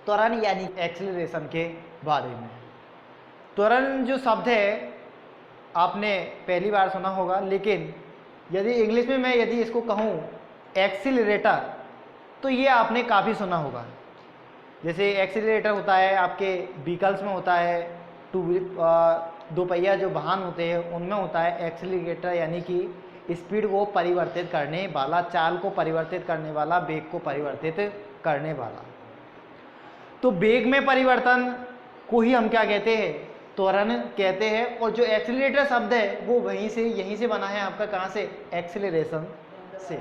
त्वरण यानी एक्सेलरेशन के बारे में। त्वरण जो शब्द है आपने पहली बार सुना होगा, लेकिन यदि इंग्लिश में मैं यदि इसको कहूँ एक्सीलरेटर, तो ये आपने काफ़ी सुना होगा। जैसे एक्सीलरेटर होता है आपके व्हीकल्स में होता है, दो पहिया जो वाहन होते हैं उनमें होता है एक्सीलरेटर, यानी कि स्पीड को परिवर्तित करने वाला, चाल को परिवर्तित करने वाला, वेग को परिवर्तित करने वाला। तो वेग में परिवर्तन को ही हम क्या कहते हैं, त्वरण कहते हैं। और जो एक्सीलरेटर शब्द है वो यहीं से बना है आपका, कहाँ से, एक्सीलरेशन से।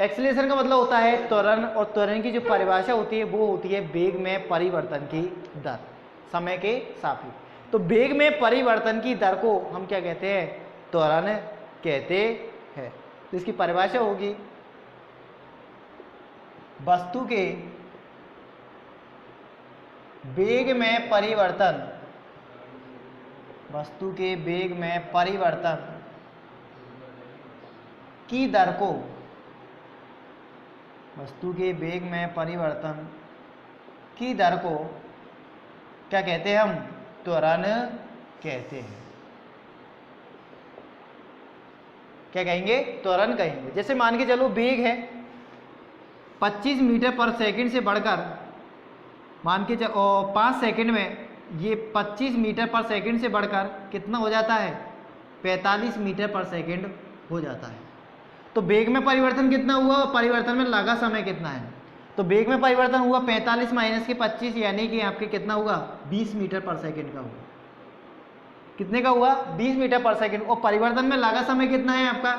एक्सीलरेशन का मतलब होता है त्वरण, और त्वरण की जो परिभाषा होती है वो होती है वेग में परिवर्तन की दर समय के सापेक्ष। तो वेग में परिवर्तन की दर को हम क्या कहते हैं, त्वरण कहते हैं। तो इसकी परिभाषा होगी वस्तु के वेग में परिवर्तन, वस्तु के वेग में परिवर्तन की दर को, वस्तु के वेग में परिवर्तन की दर को क्या कहते हैं हम, त्वरण कहते हैं। क्या कहेंगे, त्वरण कहेंगे। जैसे मान के चलो वेग है 25 मीटर पर सेकंड से बढ़कर, मान के चलो 5 सेकंड में ये 25 मीटर पर सेकंड से बढ़कर कितना हो जाता है, 45 मीटर पर सेकंड हो जाता है। तो वेग में परिवर्तन कितना हुआ और परिवर्तन में लगा समय कितना है। तो वेग में परिवर्तन हुआ 45 माइनस के 25, यानी कि आपके कितना हुआ, 20 मीटर पर सेकंड का हुआ। कितने का हुआ, 20 मीटर पर सेकंड। और परिवर्तन में लगा समय कितना है आपका,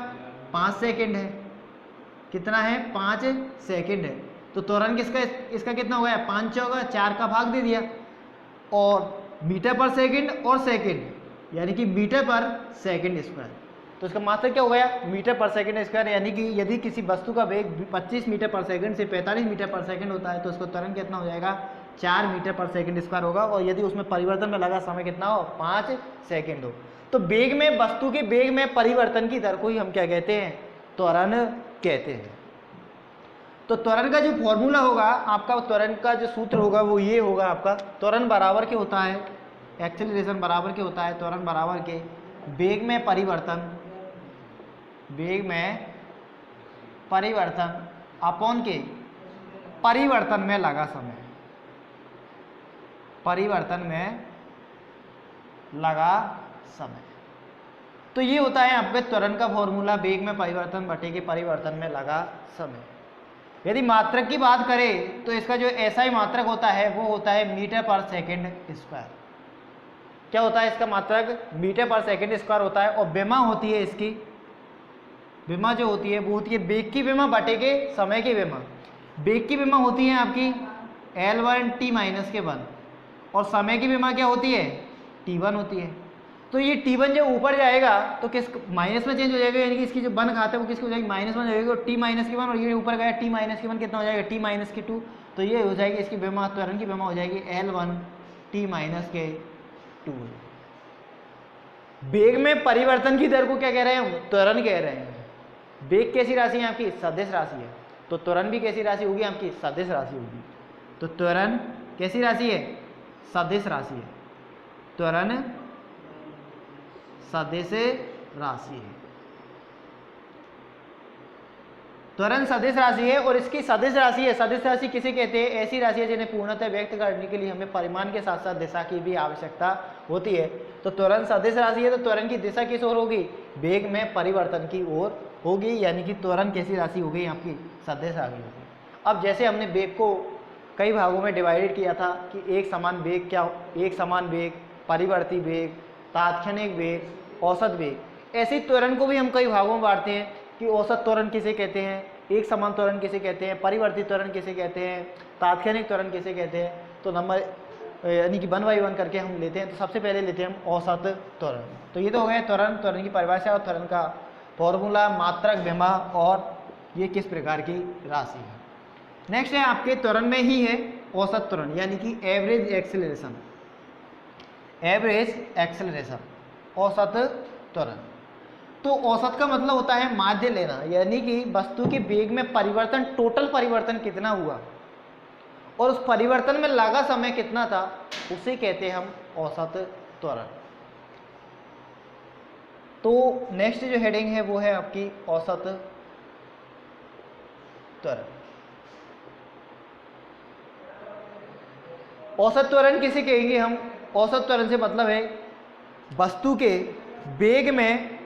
5 सेकंड है। कितना है, 5 सेकंड है। तो त्वरण किसका, इसका कितना हो गया, 5 होगा, 4 का भाग दे दिया, और मीटर पर सेकंड और सेकंड, यानी कि मीटर पर सेकंड स्क्वायर। तो इसका मात्रक क्या हो गया, मीटर पर सेकंड स्क्वायर। यानी कि यदि किसी वस्तु का वेग 25 मीटर पर सेकंड से 45 मीटर पर सेकंड होता है तो उसका त्वरण कितना हो जाएगा, 4 मीटर पर सेकंड स्क्वायर होगा। और यदि उसमें परिवर्तन में लगा समय कितना हो, 5 सेकंड हो। तो वेग में, वस्तु के वेग में परिवर्तन की दर को ही हम क्या कहते हैं, त्वरण कहते हैं। तो त्वरण का जो फॉर्मूला होगा आपका, त्वरण का जो सूत्र होगा वो ये होगा आपका, त्वरण बराबर के होता है, एक्सेलरेशन बराबर के होता है, त्वरण बराबर के वेग में परिवर्तन, वेग में परिवर्तन अपॉन के परिवर्तन में लगा समय, परिवर्तन में लगा समय। तो ये होता है आपके त्वरण का फॉर्मूला, वेग में परिवर्तन बटे के परिवर्तन में लगा समय। यदि मात्रक की बात करें तो इसका जो ऐसा ही मात्रक होता है वो होता है मीटर पर सेकंड स्क्वायर। क्या होता है इसका मात्रक, मीटर पर सेकंड स्क्वायर होता है। और विमा होती है इसकी, विमा जो होती है वो होती है वेग की विमा बटे के समय की विमा। वेग की विमा होती है आपकी L1 t माइनस के 1, और समय की विमा क्या होती है, T1 होती है। तो ये T1 जब ऊपर जाएगा तो किस माइनस में चेंज हो जाएगा, यानी कि इसकी जो 1 खाता है वो किसकी हो जाएगी, -1 हो जाएगी। और t माइनस की 1, और ये ऊपर गया t माइनस की 1, कितना हो जाएगा, t माइनस की 2। तो ये हो जाएगी इसकी विमा, त्वरण की विमा हो जाएगी L1 t माइनस के 2। वेग में परिवर्तन की दर को क्या कह रहे हैं हम, त्वरण कह रहे हैं। वेग कैसी राशि है आपकी, सदिश राशि है। तो त्वरण भी कैसी राशि होगी आपकी, सदिश राशि होगी। तो त्वरण कैसी राशि है, सदिश राशि है। त्वरण सदिश राशि है, त्वरण सदिश राशि है। और इसकी सदिश राशि है, सदिश राशि किसे कहते हैं, ऐसी राशि है जिन्हें पूर्णतः व्यक्त करने के लिए हमें परिमाण के साथ साथ दिशा की भी आवश्यकता होती है। तो त्वरण सदिश राशि है, तो त्वरण की दिशा किस ओर होगी, वेग में परिवर्तन की ओर होगी। यानी कि त्वरण कैसी राशि हो गई आपकी, सदिश राशि होगी। अब जैसे हमने वेग को कई भागों में डिवाइडेड किया था कि एक समान वेग, क्या एक समान वेग, परिवर्ती वेग, तात्क्षणिक वेग, औसत वेग, ऐसे त्वरण को भी हम कई भागों में बांटते हैं कि औसत त्वरण किसे कहते हैं, एक समान त्वरण किसे कहते हैं, परिवर्ती त्वरण किसे कहते हैं, तात्क्षणिक त्वरण किसे कहते हैं। तो नंबर यानी कि 1 बाई 1 करके हम लेते हैं। तो सबसे पहले लेते हैं हम औसत त्वरण। तो ये तो हो गया त्वरण, त्वरण की परिभाषा और त्वरण का फॉर्मूला, मात्रक, विमा, और ये किस प्रकार की राशि है। नेक्स्ट है आपके त्वरण में ही है औसत त्वरण, यानी कि एवरेज एक्सेलरेशन, एवरेज एक्सेलरेशन, औसत त्वरण। तो औसत का मतलब होता है माध्य लेना, यानी कि वस्तु के वेग में परिवर्तन, टोटल परिवर्तन कितना हुआ, और उस परिवर्तन में लगा समय कितना था, उसे कहते हैं हम औसत त्वरण। तो नेक्स्ट जो हेडिंग है वो है आपकी औसत त्वरण। औसत त्वरण किसे कहेंगे हम? औसत त्वरण से मतलब है वस्तु के वेग में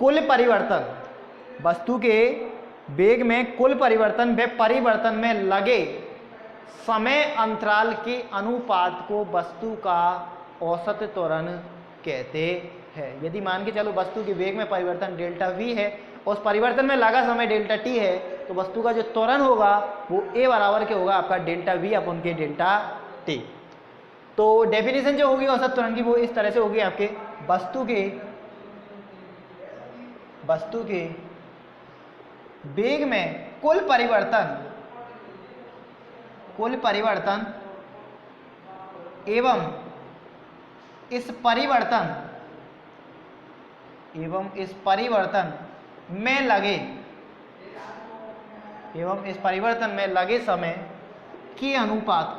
कुल परिवर्तन, वस्तु के वेग में कुल परिवर्तन व परिवर्तन में लगे समय अंतराल के अनुपात को वस्तु का औसत त्वरण कहते हैं। यदि मान के चलो वस्तु के वेग में परिवर्तन डेल्टा v है और उस परिवर्तन में लगा समय डेल्टा t है, तो वस्तु का जो त्वरण होगा वो a बराबर के होगा आपका डेल्टा v अपन के डेल्टा t। तो डेफिनेशन जो होगी औसत त्वरण की वो इस तरह से होगी आपके वस्तु के वेग में कुल परिवर्तन एवं इस परिवर्तन में लगे समय के अनुपात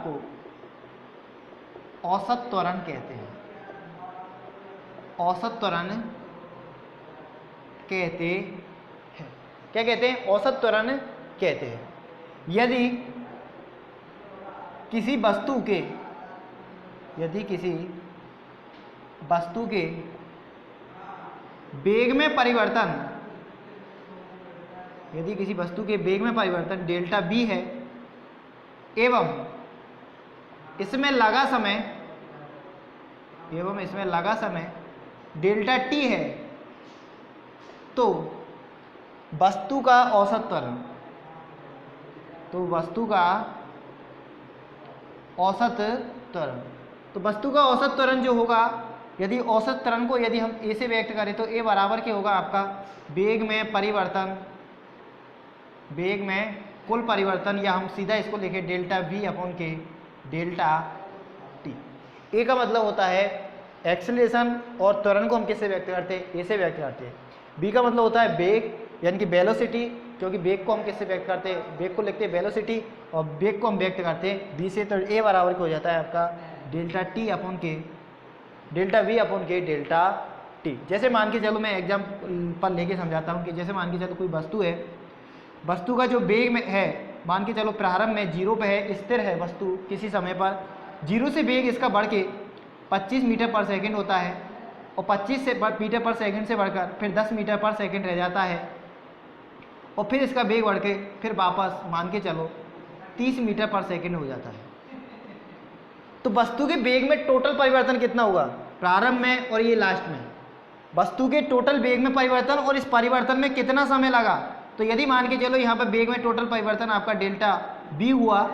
को औसत त्वरण कहते हैं। औसत त्वरण कहते हैं। क्या कहते हैं? औसत त्वरण कहते हैं। यदि किसी वस्तु के वेग में परिवर्तन डेल्टा v है एवं इसमें लगा समय डेल्टा t है, तो वस्तु का औसत त्वरण जो होगा, यदि औसत त्वरण को यदि हम a से व्यक्त करें तो a बराबर के होगा आपका वेग में कुल परिवर्तन, या हम सीधा इसको लिखें डेल्टा v अपॉन के डेल्टा t। a का मतलब होता है एक्सेलरेशन और त्वरण को हम किससे व्यक्त करते हैं? a से व्यक्त करते हैं। b का मतलब होता है वेग यानी कि वेलोसिटी, क्योंकि वेग को हम किससे व्यक्त करते हैं? वेग को लिखते हैं वेलोसिटी और वेग को हम व्यक्त करते हैं b से। तो a बराबर को हो जाता है आपका डेल्टा t अपॉन के डेल्टा v अपॉन के डेल्टा t। जैसे मान के चलो मैं एग्जाम्पल लेके समझाता हूँ कि जैसे मान के चलो कोई वस्तु है, वस्तु का जो वेग में है, मान के चलो प्रारंभ में 0 पे है, स्थिर है वस्तु किसी समय पर, 0 से वेग इसका बढ़ के 25 मीटर पर सेकंड होता है और 25 मीटर पर सेकंड से बढ़कर फिर 10 मीटर पर सेकंड रह जाता है और फिर इसका वेग बढ़ के फिर वापस मान के चलो 30 मीटर पर सेकंड हो जाता है। तो वस्तु के वेग में टोटल परिवर्तन कितना होगा? प्रारंभ में और ये लास्ट में, वस्तु के टोटल वेग में परिवर्तन और इस परिवर्तन में कितना समय लगा। तो यदि मान के चलो यहाँ पर वेग में टोटल परिवर्तन आपका डेल्टा v हुआ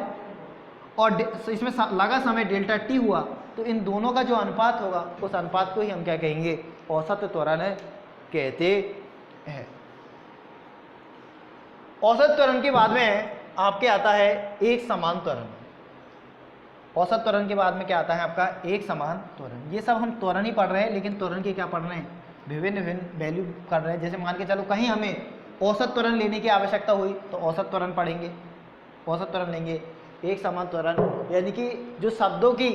और इसमें लगा समय डेल्टा t हुआ, तो इन दोनों का जो अनुपात होगा उस अनुपात को ही हम क्या कहेंगे? औसत त्वरण कहते हैं। औसत त्वरण के बाद में आपके आता है एक समान त्वरण। औसत त्वरण के बाद में क्या आता है आपका? एक समान त्वरण। ये सब हम त्वरण ही पढ़ रहे हैं, लेकिन त्वरण के क्या पढ़ रहे हैं? विभिन्न वैल्यू कर रहे हैं। जैसे मान के चलो कहीं हमें औसत त्वरण लेने की आवश्यकता हुई तो औसत त्वरण पढ़ेंगे, औसत त्वरण लेंगे। एक समान त्वरण यानी कि जो शब्दों की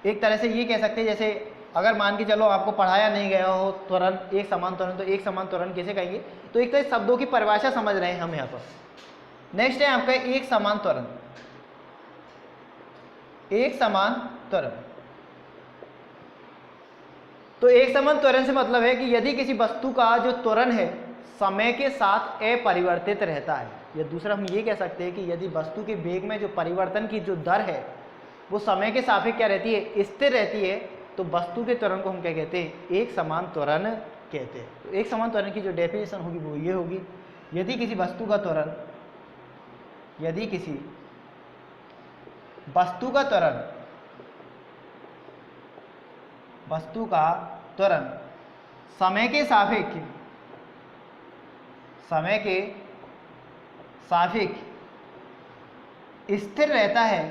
एक तरह से ये कह सकते हैं, जैसे अगर मान के चलो आपको पढ़ाया नहीं गया हो त्वरण, एक समान त्वरण, तो एक समान त्वरण कैसे कहेंगे? तो एक तरह शब्दों की परिभाषा समझ रहे हैं हम यहाँ पर। नेक्स्ट है आपका एक समान त्वरण। एक समान त्वरण, तो एक समान त्वरण से मतलब है कि यदि किसी वस्तु का जो त्वरण है समय के साथ अपरिवर्तित रहता है, या दूसरा हम ये कह सकते हैं कि यदि वस्तु के वेग में जो परिवर्तन की जो दर है वो समय के सापेक्ष क्या रहती है? स्थिर रहती है, तो वस्तु के त्वरण को हम क्या कहते हैं? एक समान त्वरण कहते हैं। तो एक समान त्वरण की जो डेफिनेशन होगी वो ये होगी, यदि किसी वस्तु का त्वरण समय के सापेक्ष स्थिर रहता है,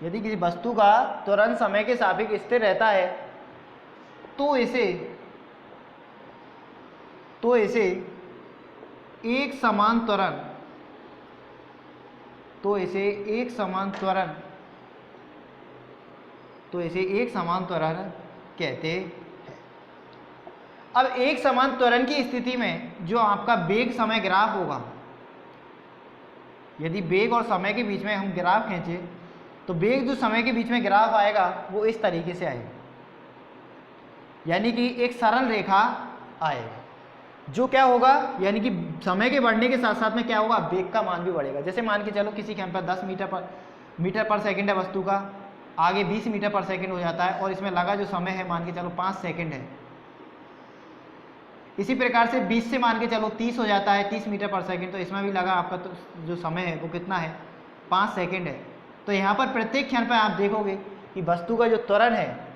यदि किसी वस्तु का त्वरण समय के सापेक्ष स्थिर रहता है तो इसे तो इसे एक समान त्वरण, तो इसे एक समान त्वरण, तो इसे एक समान त्वरण कहते हैं। अब एक समान त्वरण की स्थिति में जो आपका वेग समय ग्राफ होगा, यदि वेग और समय के बीच में हम ग्राफ खींचे तो वेग जो समय के बीच में ग्राफ आएगा वो इस तरीके से आएगा, यानी कि एक सरल रेखा आएगा। जो क्या होगा, यानी कि समय के बढ़ने के साथ साथ में क्या होगा, वेग का मान भी बढ़ेगा। जैसे मान के चलो किसी कैंप पर 10 मीटर पर सेकंड है वस्तु का, आगे 20 मीटर पर सेकंड हो जाता है और इसमें लगा जो समय है मान के चलो 5 सेकंड है। इसी प्रकार से 20 से मान के चलो 30 हो जाता है, 30 मीटर पर सेकंड, तो इसमें भी लगा आपका तो जो समय है वो कितना है, 5 सेकंड है। तो यहाँ पर प्रत्येक क्षण पर आप देखोगे कि वस्तु का जो त्वरण है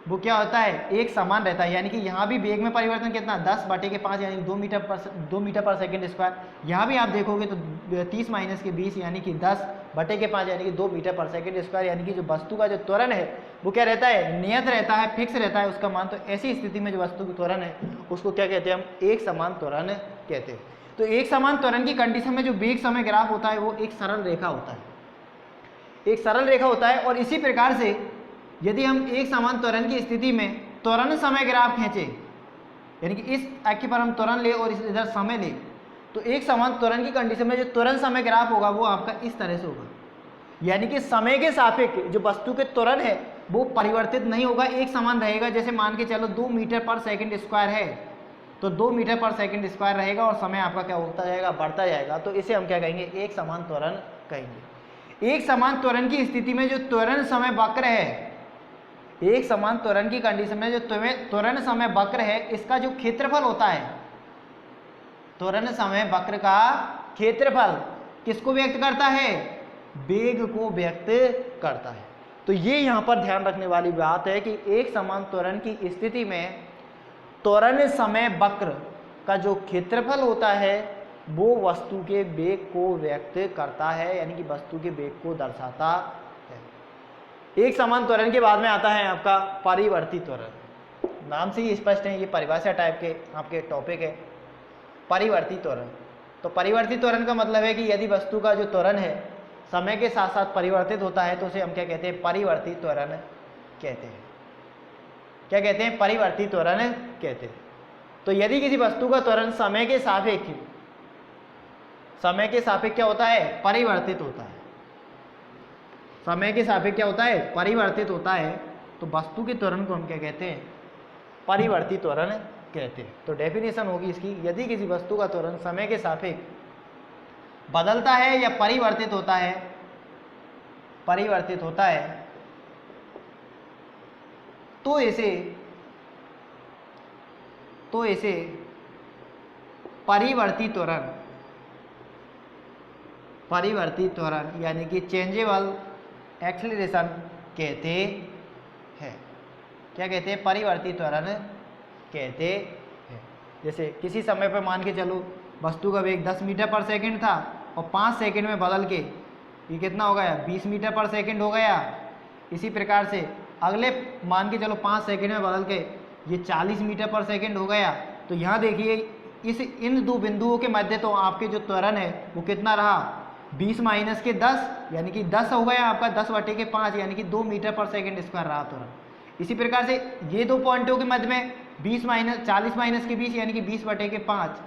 वो क्या होता है, एक समान रहता है। यानी कि यहाँ भी वेग में परिवर्तन कितना, 10/5 यानी 2 मीटर पर सेकंड स्क्वायर। यहाँ भी आप देखोगे तो 30 माइनस के 20 यानी कि 10/5 यानी कि 2 मीटर पर सेकंड स्क्वायर। यानी कि जो वस्तु का जो त्वरण है वो क्या रहता है, नियत रहता है, फिक्स रहता है उसका मान। तो ऐसी स्थिति में जो वस्तु का त्वरण है उसको क्या कहते हैं, हम एक समान त्वरण कहते हैं। तो एक समान त्वरण की कंडीशन में जो वेग समय ग्राफ होता है वो एक सरल रेखा होता है, एक सरल रेखा होता है। और इसी प्रकार से यदि हम एक समान त्वरण की स्थिति में त्वरण समय ग्राफ खींचे, यानी कि इस अक्ष पर हम त्वरण ले और इधर समय ले, तो एक समान त्वरण की कंडीशन में जो त्वरण समय ग्राफ होगा वो आपका इस तरह से होगा। यानी कि समय के सापेक्ष जो वस्तु के त्वरण है वो परिवर्तित नहीं होगा, एक समान रहेगा। जैसे मान के चलो 2 मीटर पर सेकंड स्क्वायर है तो 2 मीटर पर सेकंड स्क्वायर रहेगा और समय आपका क्या होता जाएगा, बढ़ता जाएगा। तो इसे हम क्या कहेंगे, एक समान त्वरण कहेंगे। एक समान त्वरण की स्थिति में जो त्वरण समय वक्र है, एक समान त्वरण की कंडीशन में जो त्वरण समय वक्र है इसका जो क्षेत्रफल होता है, त्वरण समय वक्र का क्षेत्रफल किसको व्यक्त करता है, वेग को व्यक्त करता है। तो ये यहाँ पर ध्यान रखने वाली बात है कि एक समान त्वरण की स्थिति में त्वरण समय वक्र का जो क्षेत्रफल होता है वो वस्तु के वेग को व्यक्त करता है, यानी कि वस्तु के वेग को दर्शाता है। एक समान त्वरण के बाद में आता है आपका परिवर्ती त्वरण। नाम से ही स्पष्ट है, ये परिभाषा टाइप के आपके टॉपिक है, परिवर्ती त्वरण। तो परिवर्ती त्वरण का मतलब है कि यदि वस्तु का जो त्वरण है समय के साथ साथ परिवर्तित होता है तो उसे हम क्या कहते हैं, परिवर्ती त्वरण कहते हैं। क्या कहते हैं, परिवर्ती त्वरण कहते हैं। तो यदि किसी वस्तु का त्वरण समय के सापेक्ष क्या होता है, परिवर्तित होता है, समय के सापेक्ष क्या होता है, परिवर्तित होता है, तो वस्तु के त्वरण को हम क्या कहते हैं, परिवर्ती त्वरण कहते हैं। तो डेफिनेशन होगी इसकी, यदि किसी वस्तु का त्वरण समय के सापेक्ष बदलता है या परिवर्तित होता है, तो इसे परिवर्ती त्वरण यानी कि चेंजेबल एक्सेलरेशन कहते हैं। क्या कहते हैं, परिवर्ती त्वरण कहते हैं। जैसे किसी समय पर मान के चलो वस्तु का वेग 10 मीटर पर सेकंड था और 5 सेकंड में बदल के ये कितना हो गया, 20 मीटर पर सेकंड हो गया। इसी प्रकार से अगले मान के चलो 5 सेकंड में बदल के ये 40 मीटर पर सेकंड हो गया। तो यहाँ देखिए इन दो बिंदुओं के मध्य तो आपके जो त्वरण है वो कितना रहा, 20 माइनस के 10 यानी कि 10 हो गया आपका, 10/5 यानी कि 2 मीटर पर सेकंड स्क्वायर रहा त्वरण। इसी प्रकार से ये दो पॉइंटों के मध्य में 40 माइनस के 20 यानी कि 20/5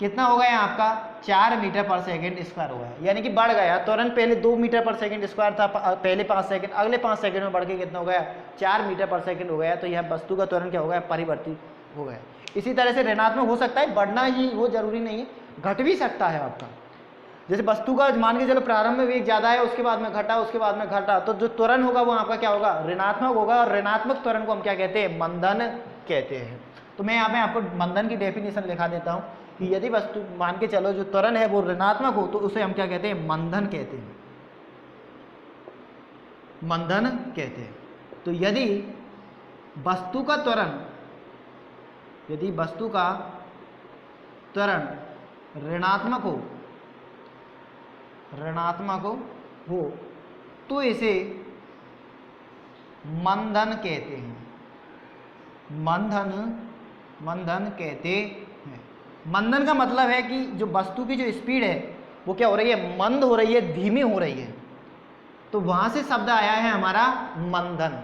कितना हो गया आपका, 4 मीटर पर सेकंड स्क्वायर हो गया। यानी कि बढ़ गया त्वरण, पहले 2 मीटर पर सेकंड स्क्वायर था, पहले 5 सेकंड, अगले 5 सेकंड में बढ़ के कितना हो गया, 4 मीटर पर सेकंड हो गया। तो यह वस्तु का त्वरण क्या हो गया, परिवर्तित हो गया। इसी तरह से ऋणात्मक हो सकता है, बढ़ना ही वो जरूरी नहीं है, घट भी सकता है आपका। जैसे वस्तु का मान के चलो प्रारंभ में वेग ज्यादा है, उसके बाद में घटा, उसके बाद में घटा, तो जो त्वरण होगा वो आपका क्या होगा, ऋणात्मक होगा। और ऋणात्मक त्वरण को हम क्या कहते हैं, मंदन कहते हैं। तो मैं यहाँ पे आपको मंदन की डेफिनेशन लिखा देता हूँ कि यदि वस्तु मान के चलो जो त्वरण है वो ऋणात्मक हो तो उसे हम क्या कहते हैं, मंदन कहते हैं, मंदन कहते हैं। तो यदि वस्तु का त्वरण ऋणात्मक हो तो इसे मंदन कहते हैं, मंदन मंदन कहते हैं। मंदन का मतलब है कि जो वस्तु की जो स्पीड है वो क्या हो रही है, मंद हो रही है, धीमी हो रही है। तो वहां से शब्द आया है हमारा मंदन।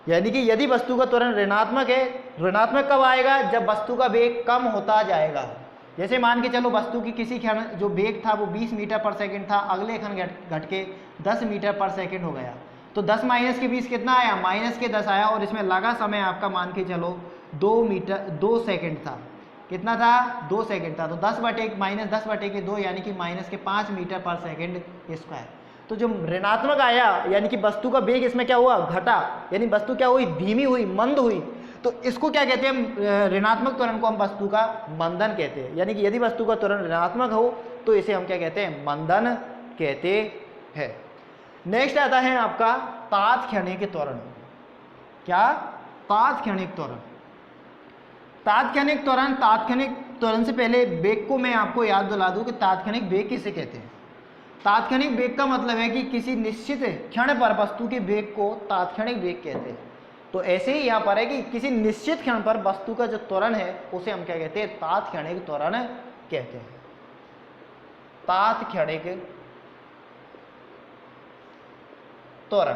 यानी कि यदि वस्तु का त्वरण ऋणात्मक है, ऋणात्मक कब आएगा, जब वस्तु का वेग कम होता जाएगा। जैसे मान के चलो वस्तु की किसी क्षण जो वेग था वो 20 मीटर पर सेकंड था, अगले क्षण घट के 10 मीटर पर सेकंड हो गया। तो 10 माइनस के 20 कितना आया, माइनस के 10 आया, और इसमें लगा समय आपका मान के चलो 2 सेकंड था। कितना था, 2 सेकंड था। तो 10 बटे माइनस 10 बटे के 2 यानी कि माइनस के 5 मीटर पर सेकंड स्क्वायर। तो जो ऋणात्मक आया यानी कि वस्तु का वेग इसमें क्या हुआ, घटा, यानी वस्तु क्या हुई, धीमी हुई, मंद हुई। तो इसको क्या कहते हैं, ऋणात्मक त्वरण को हम वस्तु का मंदन कहते हैं। यानी कि यदि वस्तु का त्वरण ऋणात्मक हो तो इसे हम क्या कहते हैं, मंदन कहते हैं। नेक्स्ट आता है आपका तात्क्षणिक त्वरण। क्या, तात्क्षणिक त्वरण। तात्क्षणिक त्वरण, तात्क्षणिक त्वरण से पहले वेग को मैं आपको याद दिला दूं कि तात्क्षणिक वेग किसे कहते हैं। तात्क्षणिक वेग का मतलब है कि किसी निश्चित क्षण पर वस्तु के वेग को तात्क्षणिक वेग कहते हैं। तो ऐसे ही यहाँ पर है कि किसी निश्चित क्षण पर वस्तु का जो त्वरण है उसे हम क्या कहते हैं, तात्क्षणिक त्वरण कहते हैं। तात्क्षणिक त्वरण,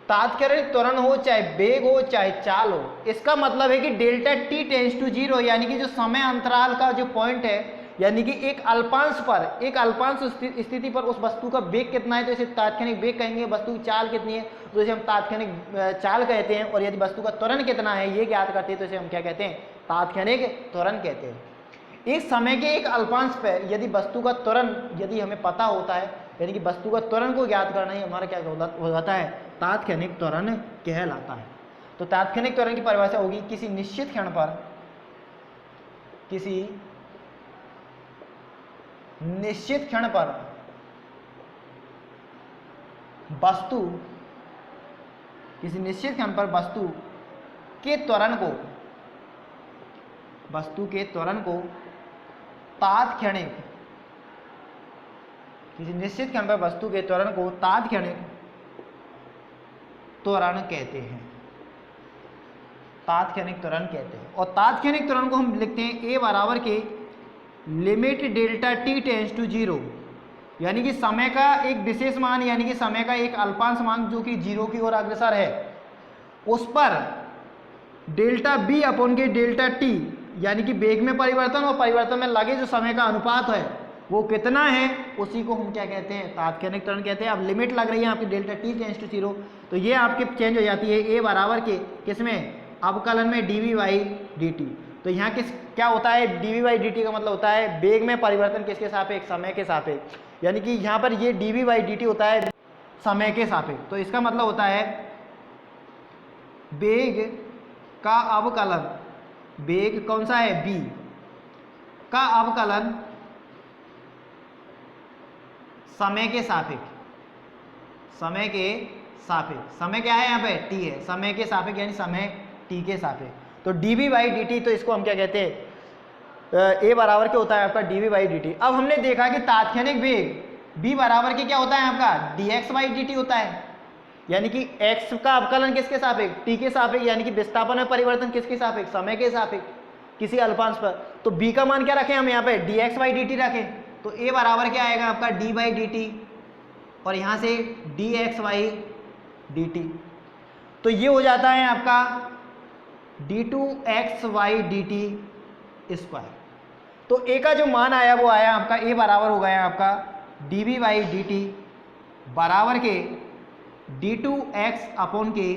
तात्क्षणिक त्वरण हो चाहे वेग हो चाहे चाल हो, इसका मतलब है कि डेल्टा टी टेंड्स टू 0, यानी कि जो समय अंतराल का जो पॉइंट है, यानी कि एक अल्पांश पर, एक अल्पांश स्थिति पर उस वस्तु का वेग कितना है तो इसे तात्क्षणिक वेग कहेंगे। वस्तु की चाल कितनी है तो इसे हम तात्क्षणिक चाल कहते हैं। और यदि वस्तु का त्वरण कितना है ये ज्ञात करते हैं तो इसे हम क्या कहते हैं, तात्क्षणिक त्वरण कहते हैं। एक समय के एक अल्पांश पर यदि वस्तु का त्वरण यदि हमें पता होता है, यानी कि वस्तु का त्वरण को ज्ञात करना ही हमारा क्या हो जाता है, तात्क्षणिक त्वरण कहलाता है। तो तात्क्षणिक त्वरण की परिभाषा होगी किसी निश्चित क्षण पर, किसी निश्चित क्षण पर वस्तु, किसी निश्चित क्षण पर वस्तु के त्वरण को, वस्तु के त्वरण को तात्क्षणिक, किसी निश्चित क्षण पर वस्तु के त्वरण को तात्क्षणिक त्वरण कहते हैं। तात्क्षणिक त्वरण कहते हैं। और तात्क्षणिक त्वरण को हम लिखते हैं ए बराबर के limit delta T tends to 0, यानी कि समय का एक विशेष मान, यानी कि समय का एक अल्पांश मान जो कि 0 की ओर अग्रसर है, उस पर डेल्टा बी अपॉन के डेल्टा टी, यानी कि वेग में परिवर्तन और परिवर्तन में लगे जो समय का अनुपात है वो कितना है, उसी को हम क्या कहते हैं, तात्क्षणिक त्वरण कहते हैं। अब लिमिट लग रही है आपकी डेल्टा टी टेंड्स टू 0, तो ये आपके चेंज हो जाती है ए बराबर के किसमें, अवकलन में dv बाई dt। तो यहाँ क्या होता है, dv बाई dt का मतलब होता है वेग में परिवर्तन किसके सापेक्ष, समय के सापेक्ष, यानी कि यहाँ पर ये dv बाई dt होता है समय के सापेक्ष। तो इसका मतलब होता है वेग का अवकलन, वेग कौन सा है, v का अवकलन समय के सापेक्ष, समय के सापेक्ष, समय क्या है यहाँ पे, t है, समय के सापेक्ष यानी समय t के सापेक्ष। तो dv बाई dt, तो इसको हम क्या कहते हैं, a बराबर क्या होता है आपका dv बाई dt। अब हमने देखा कि तात्क्षणिक वेग b बराबर के क्या होता है आपका dx बाई dt होता है, यानी कि x का अवकलन किसके सापेक्ष, t के सापेक्ष, यानी कि विस्थापन में परिवर्तन किसके सापेक्ष, समय के सापेक्ष किसी अल्पांश पर। तो b का मान क्या रखें हम यहाँ पे, dx बाई dt रखें। तो a बराबर क्या आएगा आपका d बाई dt और यहाँ से dx बाई dt। तो ये हो जाता है आपका d2x बाई dt स्क्वायर। तो a का जो मान आया वो आया आपका, a बराबर हो गया आपका dv बाई dt बराबर के d2x अपॉन के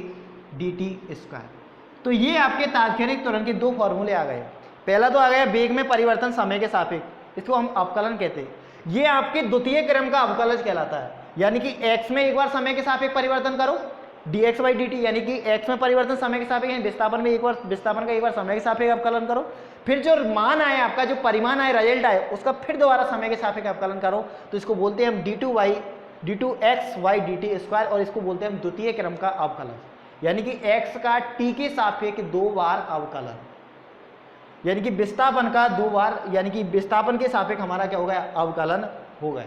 dt स्क्वायर। तो ये आपके तात्क्षणिक त्वरण के दो फॉर्मूले आ गए। पहला तो आ गया वेग में परिवर्तन समय के सापेक्ष, इसको हम अवकलन कहते हैं। ये आपके द्वितीय क्रम का अवकलज कहलाता है, यानी कि x में एक बार समय के सापेक्ष परिवर्तन करो dx बाई dt, यानी कि x में परिवर्तन समय के सापेक्ष, यानी विस्थापन में एक बार, विस्थापन का एक बार समय के सापेक्ष अवकलन करो, फिर जो मान आए आपका, जो परिमाण आए, रिजल्ट आए, उसका फिर दोबारा समय के सापेक्ष अवकलन करो। तो इसको बोलते हैं हम d2x बाई dt स्क्वायर, और इसको बोलते हैं हम द्वितीय क्रम का अवकलन, यानी कि x का t के सापेक्ष 2 बार अवकलन, यानी कि विस्थापन का 2 बार, यानी कि विस्थापन के सापेक्ष हमारा क्या हो गया, अवकलन हो गया।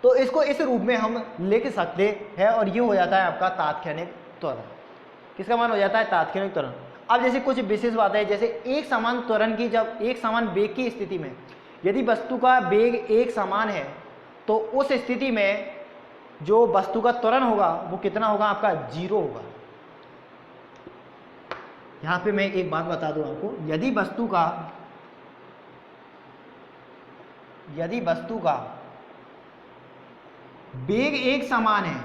तो इसको इस रूप में हम लिख सकते हैं और ये हो जाता है आपका तात्क्षणिक त्वरण। किसका मान हो जाता है, तात्क्षणिक त्वरण। अब जैसे कुछ विशेष बात है, जैसे एक समान त्वरण की, जब एक समान वेग की स्थिति में यदि वस्तु का वेग एक समान है तो उस स्थिति में जो वस्तु का त्वरण होगा वो कितना होगा आपका, 0 होगा। यहां पे मैं एक बात बता दूं आपको, यदि वस्तु का वेग एक समान है,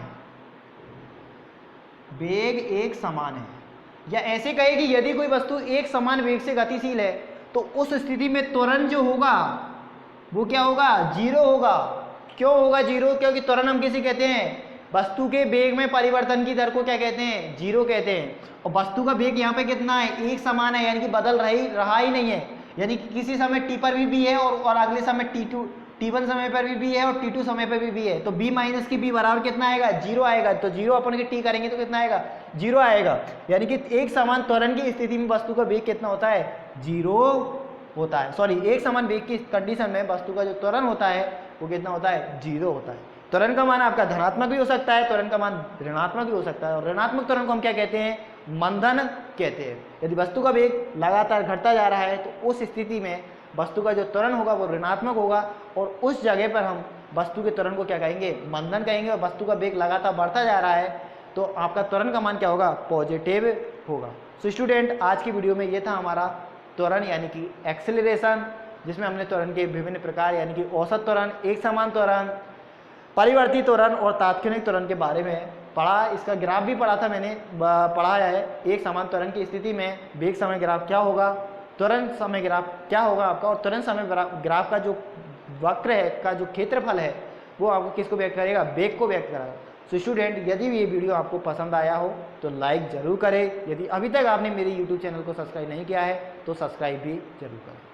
वेग एक समान है, या ऐसे कहे कि यदि कोई वस्तु एक समान वेग से गतिशील है तो उस स्थिति में त्वरण जो होगा वो क्या होगा, 0 होगा। क्यों होगा 0? क्योंकि त्वरण हम किसे कहते हैं, वस्तु के वेग में परिवर्तन की दर को क्या कहते हैं, 0 कहते हैं। और वस्तु का वेग यहाँ पे कितना है, एक समान है, यानी कि बदल रहा ही नहीं है, यानी कि किसी समय t पर भी v है और अगले समय t1 समय पर भी v है और t2 समय पर भी v है, तो b माइनस की b बराबर कितना आएगा, 0 आएगा। तो 0 अपन के t करेंगे तो कितना आएगा, 0 आएगा। यानी कि एक समान त्वरण की स्थिति में वस्तु का वेग कितना होता है, 0 होता है। सॉरी, एक समान वेग की कंडीशन में वस्तु का जो त्वरण होता है वो कितना होता है, 0 होता है। त्वरण का मान आपका धनात्मक भी हो सकता है, त्वरण का मान ऋणात्मक भी हो सकता है, और ऋणात्मक त्वरण को हम क्या कहते हैं, मंदन कहते हैं। यदि वस्तु का वेग लगातार घटता जा रहा है तो उस स्थिति में वस्तु का जो त्वरण होगा वो ऋणात्मक होगा, और उस जगह पर हम वस्तु के त्वरण को क्या कहेंगे, मंदन कहेंगे। और वस्तु का वेग लगातार बढ़ता जा रहा है तो आपका त्वरण का मान क्या होगा, पॉजिटिव होगा। सो स्टूडेंट, आज की वीडियो में ये था हमारा त्वरण यानी कि एक्सेलरेशन, जिसमें हमने त्वरण के विभिन्न प्रकार यानी कि औसत त्वरण, एक समान त्वरण, परिवर्ती त्वरण और तात्क्षणिक त्वरण के बारे में पढ़ा। इसका ग्राफ भी पढ़ा था मैंने, पढ़ाया है। एक समान त्वरण की स्थिति में वेग समय ग्राफ क्या होगा, त्वरण समय ग्राफ क्या होगा आपका, और त्वरण समय ग्राफ का जो वक्र है, का जो क्षेत्रफल है वो आपको किसको व्यक्त करेगा, वेग को व्यक्त करेगा। सो स्टूडेंट, यदि ये वीडियो आपको पसंद आया हो तो लाइक जरूर करें। यदि अभी तक आपने मेरे यूट्यूब चैनल को सब्सक्राइब नहीं किया है तो सब्सक्राइब भी जरूर करें।